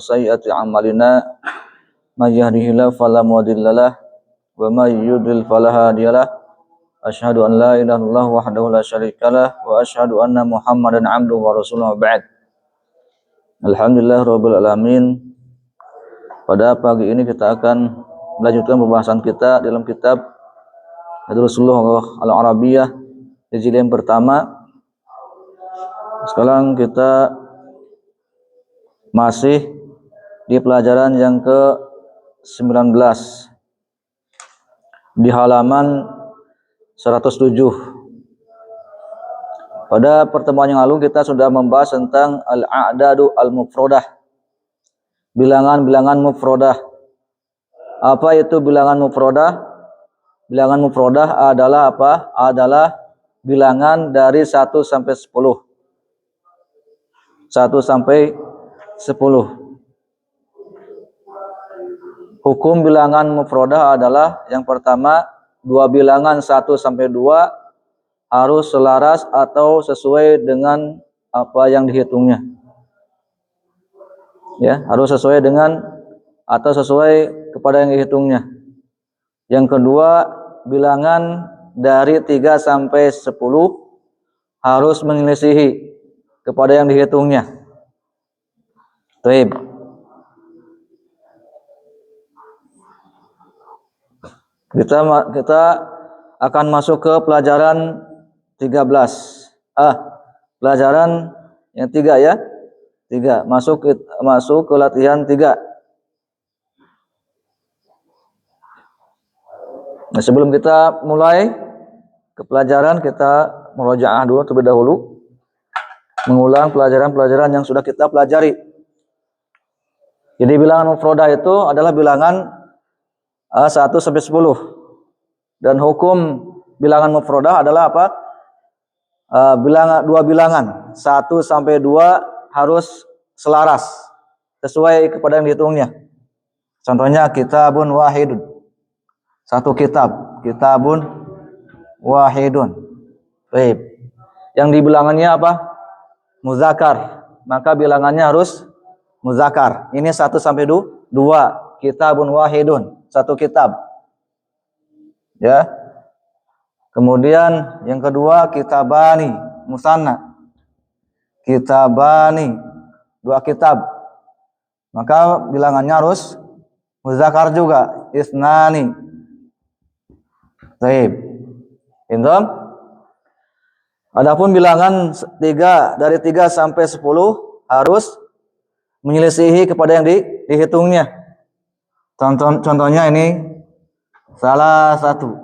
sayyiati a'malina may yahdihillahu fala mudhillalah wa may yudlil fala hadiyalah. Asyhadu an la ilaha illallah wahdahu la syarikalah wa asyhadu anna Muhammadan 'abduhu wa rasuluhu ba'd. Alhamdulillahirabbil alamin. Pada pagi ini kita akan melanjutkan pembahasan kita dalam kitab Rasulullah Al-Arabiyah jilid yang pertama. Sekarang kita masih di pelajaran yang ke-19 di halaman 107. Pada pertemuan yang lalu kita sudah membahas tentang al-a'dadu al-mufradah, bilangan-bilangan mufradah. Apa itu bilangan mufradah? Bilangan mufradah adalah apa? Adalah bilangan dari 1 sampai 10. 1 sampai 10. Hukum bilangan mufradah adalah yang pertama, dua bilangan 1 sampai 2 harus selaras atau sesuai dengan apa yang dihitungnya. Ya, harus sesuai dengan atau sesuai kepada yang dihitungnya. Yang kedua, bilangan dari 3 sampai 10 harus menyelisihi kepada yang dihitungnya. Baik. Kita akan masuk ke pelajaran 13. Pelajaran yang 3 ya. 3. Masuk ke latihan 3. Nah, sebelum kita mulai ke pelajaran, kita murojaah dulu terlebih dahulu, mengulang pelajaran-pelajaran yang sudah kita pelajari. Jadi bilangan mufradah itu adalah bilangan 1 sampai 10. Dan hukum bilangan mufradah adalah apa? Dua bilangan 1 sampai 2 harus selaras sesuai kepada yang dihitungnya. Contohnya kitabun wahidun. Satu kitab, kitabun wahidun. Baik. Yang dibilangannya apa? Muzakkar. Maka bilangannya harus muzakkar. Ini 1 sampai 2. Kitabun wahidun. Satu kitab. Ya. Kemudian yang kedua kitabani, musanna. Kitabani, 2 kitab. Maka bilangannya harus muzakkar juga. Isnani. Baik. Indom. Adapun bilangan 3 dari 3 sampai 10 harus menyelisihi kepada yang dihitungnya. Contohnya ini salah satu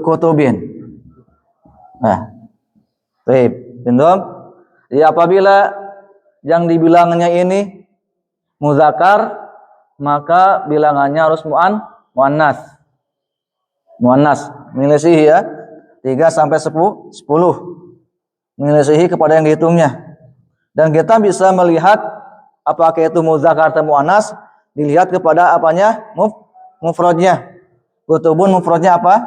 kutubin. Nah, baik. Indom. Ya, apabila yang dibilangannya ini muzakkar, maka bilangannya harus muannas. Muannas, menyelisihi ya. 3 sampai 10 menyelisihi kepada yang dihitungnya. Dan kita bisa melihat apakah itu muzakkar atau muannas dilihat kepada apanya? Mufradnya. Kutubun mufradnya apa?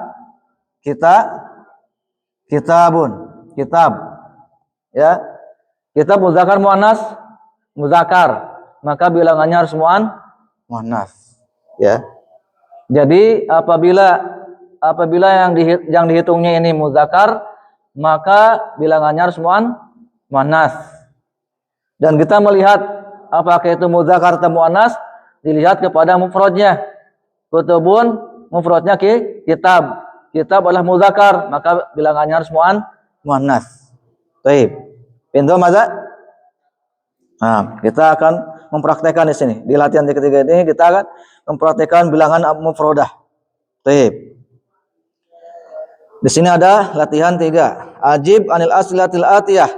Kitabun. Kitab. Ya. Kitab muzakkar muannas? Muzakkar. Maka bilangannya harus muannas, ya. Jadi apabila yang dihitungnya ini muzakkar, maka bilangannya harus muannas. Dan kita melihat apakah itu muzakkar atau muannas dilihat kepada mufradnya. Kutubun mufradnya kitab. Kitab adalah muzakkar, maka bilangannya harus muannas. Baik. Pintu maza? Nah, kita akan mempraktekkan di sini. Di latihan ketiga ini kita akan mempraktekkan bilangan mufradah. Baik. Di sini ada latihan 3. Ajib anil as'ilatil atiyah.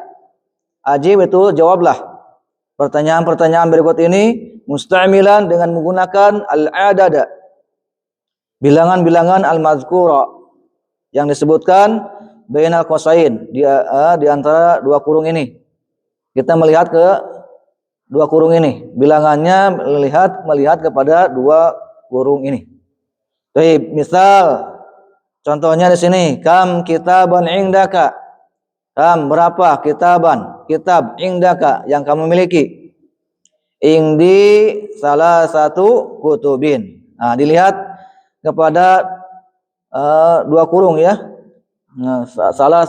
Ajib itu jawablah pertanyaan-pertanyaan berikut ini musta'milan dengan menggunakan al-adada. Bilangan-bilangan al-mazkura yang disebutkan bainal qausain, di antara 2 kurung ini. Kita melihat ke 2 kurung ini. Bilangannya melihat kepada 2 kurung ini. Baik, misal contohnya di sini, kam kitaban indaka. Kam berapa kitaban? Kitab indaka yang kamu miliki. Indi salah satu kutubin. Nah, dilihat kepada dua kurung ya. Nah, salah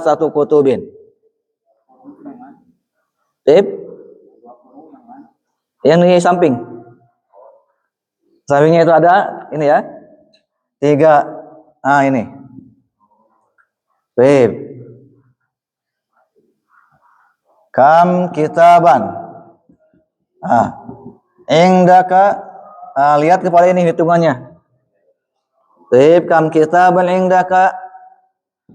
satu kutubin. Tip yang di samping. Sampingnya itu ada ini ya. 3. Ah ini. Tip. Kam kitaban. Indaka. Lihat kepada ini hitungannya. Tip kam kitaban indaka.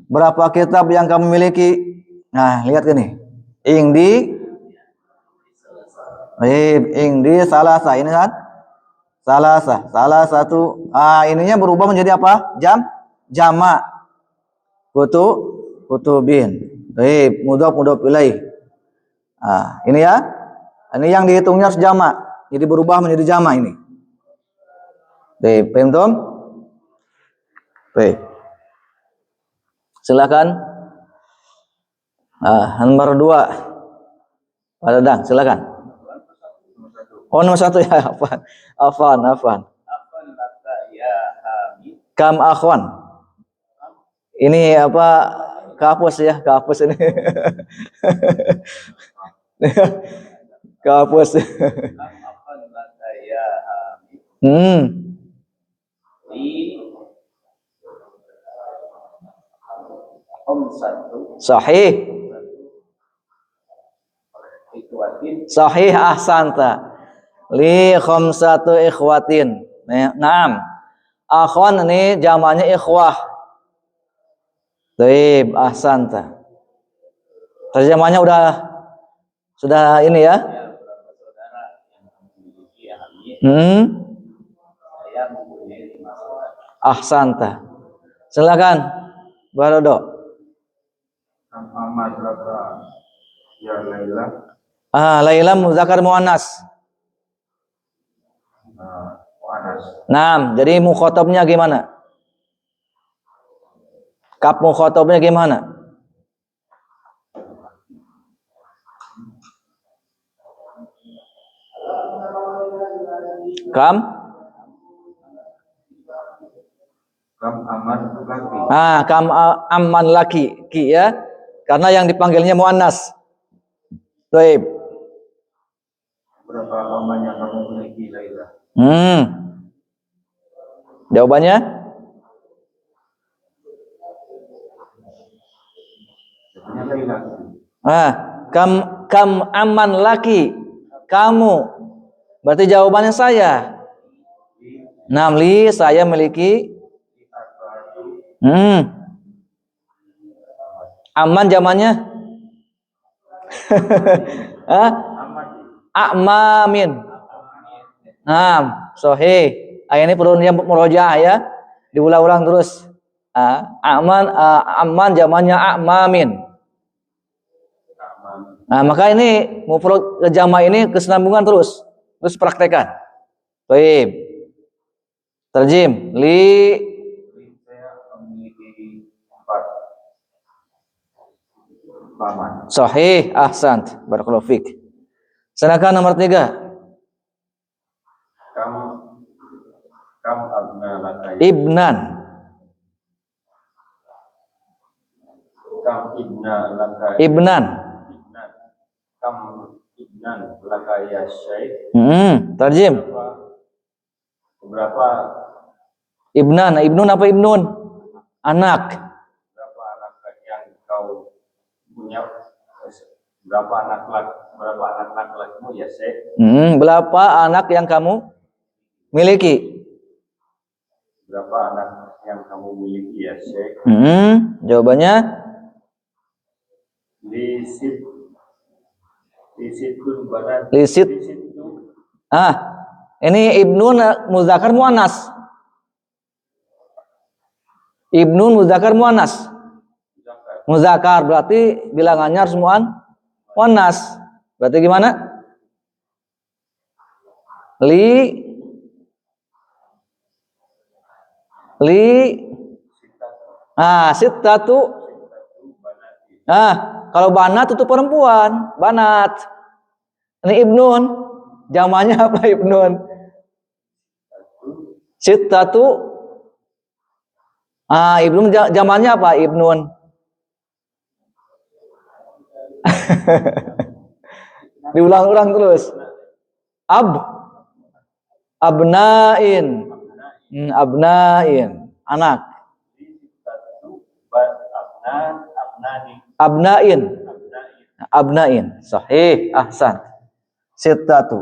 Berapa kitab yang kamu miliki? Nah, lihat gini. Indi salasa. Ini kan? Salasa. Salah satu. Ininya berubah menjadi apa? Jama. Kutubin. Mudhof ilaih. Ini ya. Ini yang dihitungnya harus jama. Jadi berubah menjadi jama ini. Paham Tom? Silakan. Nomor 2. Pak Dadang, silakan. Oh, nomor 1 ya. Afan. Kam akhwan. Ini apa? Kapus ya, kapus ini. Kapus. Sahih ahsanta. Li khamsatu ikhwatin. Naam. Akhwan ini jamannya ikhwah. Baik, ahsanta. Terjemahnya sudah ini ya. Ahsanta. Silakan, Barodo. Ya Laila. Laila muzakkar muannas. Nah, jadi mukhatabnya gimana? Kap mukhatabnya gimana? Kam aman laki. Kam aman laki ki ya. Karena yang dipanggilnya muannas. Baik. Berapa aman yang kamu miliki Laila? Jawabannya? Kam aman laki. Kamu. Berarti jawabannya saya. Namli saya miliki. Aman zamannya? A'mamin. Sahih. Ini perlu murojaah ya. Diulang-ulang terus. Aman zamannya a'mamin. Maka ini mufrad jama' ini kesinambungan terus praktekkan. Baik. Terjem. Saya memiliki 4 paman. Sahih, ahsant. Barakallahu fiik. Silakan nomor 3. Kam abna laka. Ibnan. Kam ibna laka. Ibnan. Kam ibnan laka ya Syekh. Terjem. Berapa Ibnan apa ibnun? Anak. Berapa anak yang kau punya? Berapa anak laki-lakimu ya Syekh? Berapa anak yang kamu miliki? Berapa anak yang kamu miliki ya Syekh? Jawabannya? Lisit. Ini ibnun muzakkar muannas. Ibnun muzakkar muannas. Muzakkar berarti bilangannya harus muannas. Berarti gimana? Sittatu Nah, kalau banat itu perempuan, banat. Ini ibnun, jamannya apa ibnun? Sittatu. Ibnun jamannya apa ibnun? Diulang-ulang terus. Abnain. Abnain, anak. Abnain. Abnain. Sahih, ahsan. Sittatu.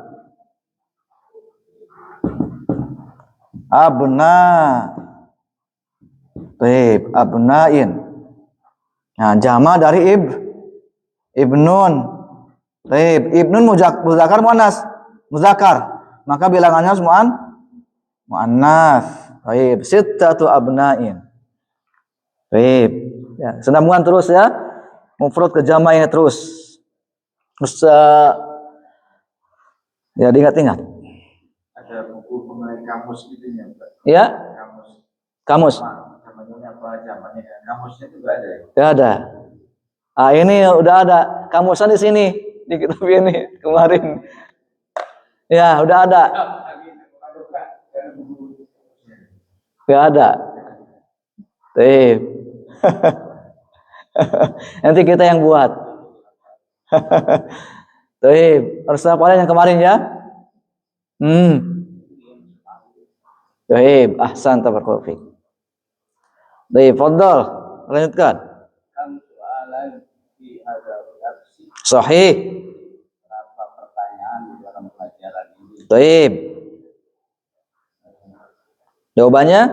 Abna. Baik, abnain. Nah, jama dari ibnun. Baik, ibnun muzakkar muannas. Muzakkar. Maka bilangannya harus muannas. Baik, sittatu abnain. Baik. Ya, sambungan terus ya. Mufrad ke jama ini terus. Terus ya diingat-ingat. Ada buku mengenai kamus gitu ya, Pak? Ya. Kamus. Kamus. Namanya apa zamannya? Kamusnya juga ada. Ya ada. Ini udah ada kamusan di sini di kitab ini kemarin. Ya, udah ada. Gak ada. Nanti kita yang buat. Harus hafalin yang kemarin ya. Ahsan tabarakallahu fiik. Fadhal, lanjutkan. Sahih. Berapa pertanyaan di dalam pelajaran ini? Baik. Jawabannya?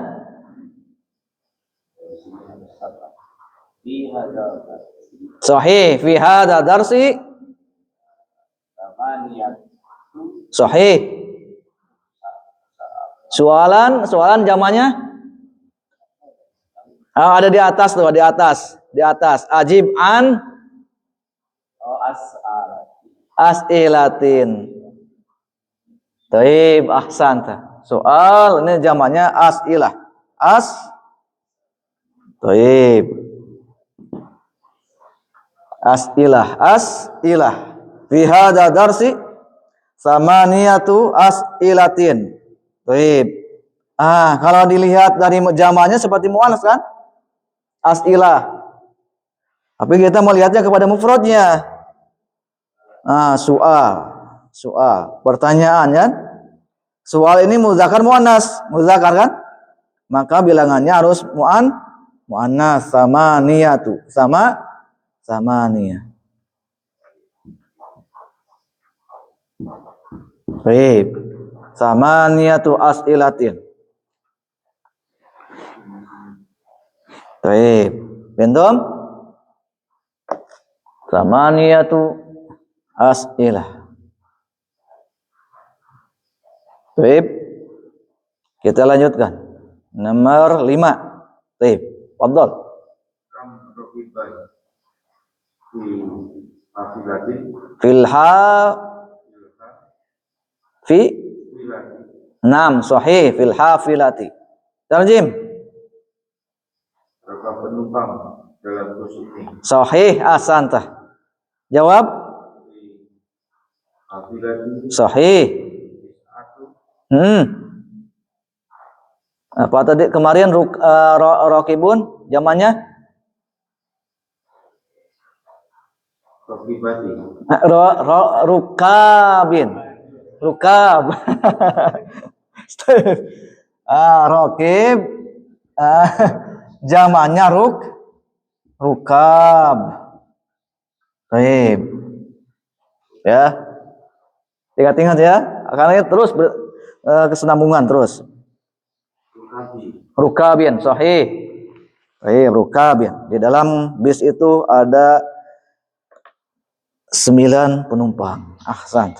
Sahih. Fi hadza darsi. Sahih. Soalan zamannya? Ada di atas tuh, di atas. Ajib an as'ilatin. Taib, ahsanta. Soal ini zamannya as'ilah. Taib. As'ilah. Fi hadza darsi samaniyatu as'ilatin. Taib. Kalau dilihat dari zamannya seperti muannas kan? As'ilah. Tapi kita mau lihatnya kepada mufradnya. Soal. Pertanyaan kan? Soal ini muzakkar muannas, muzakkar kan? Maka bilangannya harus muannas, samaniyatu. Samaniyah. Baik. Samaniyatu as'ilatin. Baik. Bentum? Samaniyatu as'ilah. Baik. Kita lanjutkan. Nomor 5. Baik. Fadhal. Sahih fil hafilati. Tarjim. Berapa penumpang dalam bus ini? Sahih, ahsanta. Jawab. Sahih. Apa tadi kemarin rokibun zamannya? Rukabin. Rukab. Rokib. Zamannya rukab. Baik. Ya. Ingat-ingat ya. Karena terus kesenambungan terus. Rukabin, sahih. Baik, rukabin. Di dalam bis itu ada 9 penumpang. Ahsan.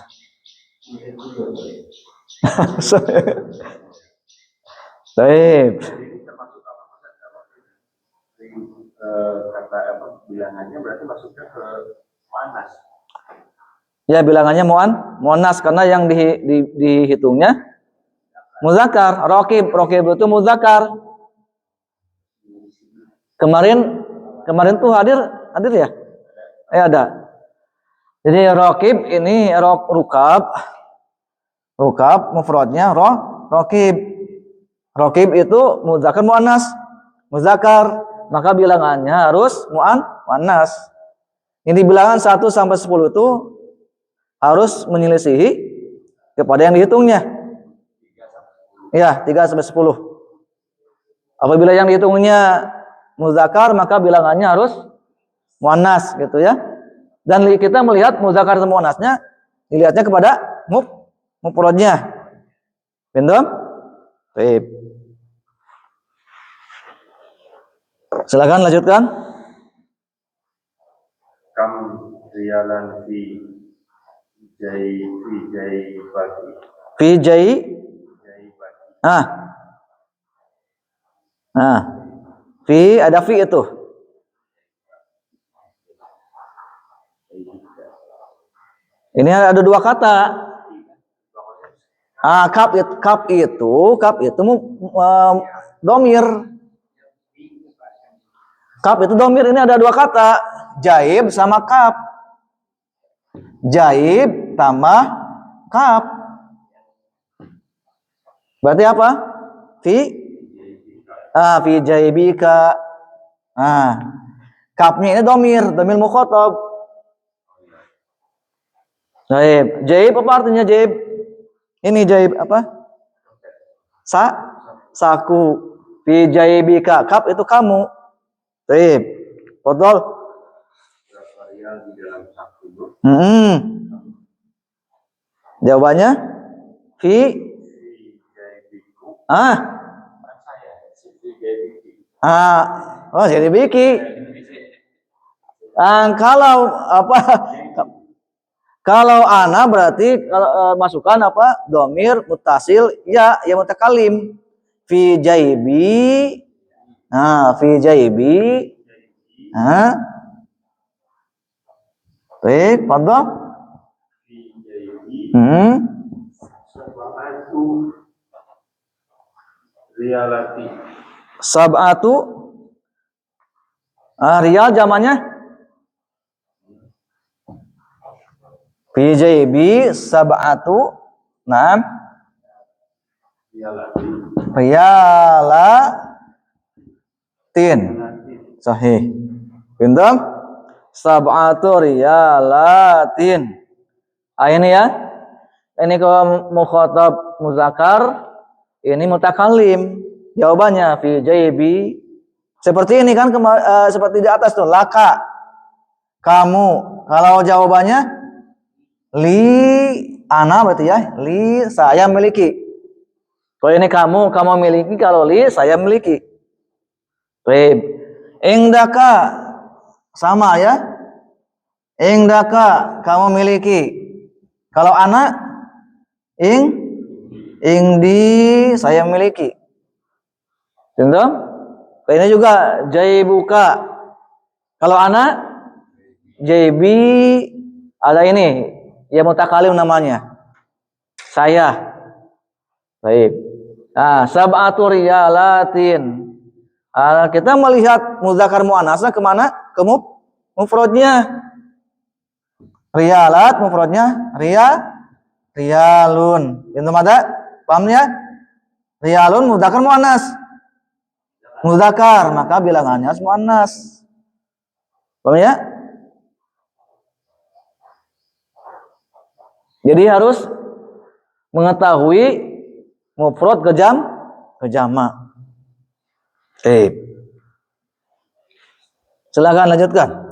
Baik. Kata bilangannya berarti masuknya ke muannas. Ya, bilangannya muannas karena yang dihitungnya muzakkar. Rokib itu muzakkar. Kemarin tuh hadir ya? Ada. Jadi rokib ini rukab mufradnya rokib. Rokib itu muzakkar muannas. Muzakkar, maka bilangannya harus muannas. Ini bilangan 1 sampai 10 itu harus menyelisihi kepada yang dihitungnya. Ya, 3 sampai 10. Apabila yang dihitungnya muzakkar, maka bilangannya harus muannas gitu ya. Dan kita melihat muzakkar dan muannasnya dilihatnya kepada mufradnya. Betul? Baik. Silakan lanjutkan. Kam riyalan jaibati. Fi jai. Ah. Nah. Fi ada fi itu. Ini ada dua kata. Kap itu domir. Kap itu domir. Ini ada dua kata. Jaib sama kap. Jaib tambah kap. Berarti apa? Fi jaibika. Kapnya ini domir mukhatab. Jaib. Jaib apa artinya jaib? Ini jaib apa? Saku. Fi jaibika. Kap itu kamu. Jaib. Betul. Berapa riyal di dalam saku? Jawabannya fi jaibiku. Jadi biki. Kalau apa? Kalau ana berarti masukkan apa? Domir mutasil ya mutakalim. Fi jaibi. Fi jaibi. Baik, fadhal. Fi jaibi. Riyalati. Sab'atu. Riyal zamannya fi jaibi sab'atu. Naam. Riyalatin. Sahih. Pintam? Sab'atu riyalatin. Ini ya. Ini kalau mukhatab muzakkar, ini mutakallim. Jawabannya fi jaibi. Seperti ini kan seperti di atas tuh, laka. Kamu. Kalau jawabannya li ana berarti ya, li saya miliki. Kalau ini kamu miliki, kalau li saya miliki. Baik. Indaka sama ya. Indaka kamu miliki. Kalau ana ingdi saya miliki. Tentu? Ini juga jaibuka. Kalau ana jaibi ada ini ya mutakalim namanya. Saya. Baik. Sab'atu riyalatin. Kita melihat muzakkar muannasnya kemana? Ke mufradnya. Riyalat mufradnya riyalun. Itu ada? Pahamnya? Riyalun muzakkar muannas. Muzakkar, maka bilangannya harus muannas. Paham ya? Jadi harus mengetahui mufrad ke jamak. Silakan lanjutkan.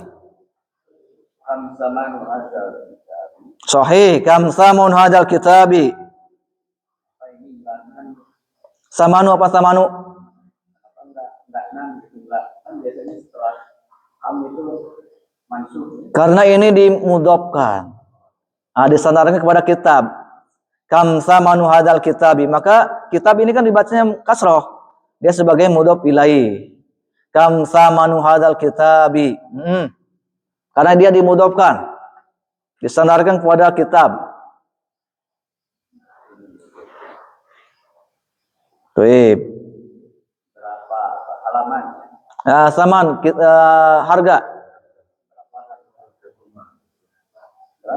Sahih, kam samun hadal kitabi. Samanu apa samanu? Karena ini dimudhofkan. Disandarkan kepada kitab. Kam samanu hadal kitabi, maka kitab ini kan dibacanya kasroh. Dia sebagai mudhof ilaih. Kam samanu hadal kitabi. Karena dia dimudhofkan. Disandarkan kepada kitab. Baik. Berapa halaman? Saman harga.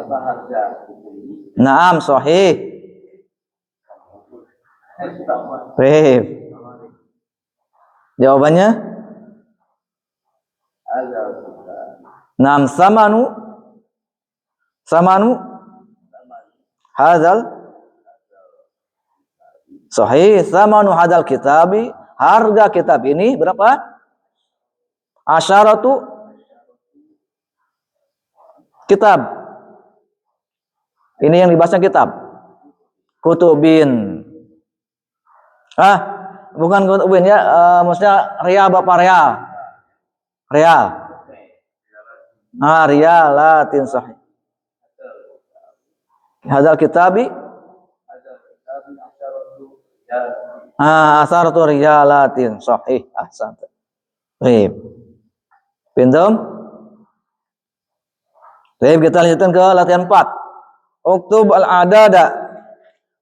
Berapa harga buku ini? Naam, sahih. Sama. Baik. Jawabannya? Ada juga. Naam, samanu hadzal sahih, samanu hadzal kitabi, harga kitab ini berapa? Asyaratu kitab. Ini yang dibahasnya kitab. Kutubin. Bukan kutubin ya, maksudnya rial Bapak rial. Rial. Rialatin sahih. Hadzal kitabi asaratu riyalatin sahih. Ahsan. Baik. Pintum? Baik, kita lanjutkan ke latihan 4. Uktub al-adada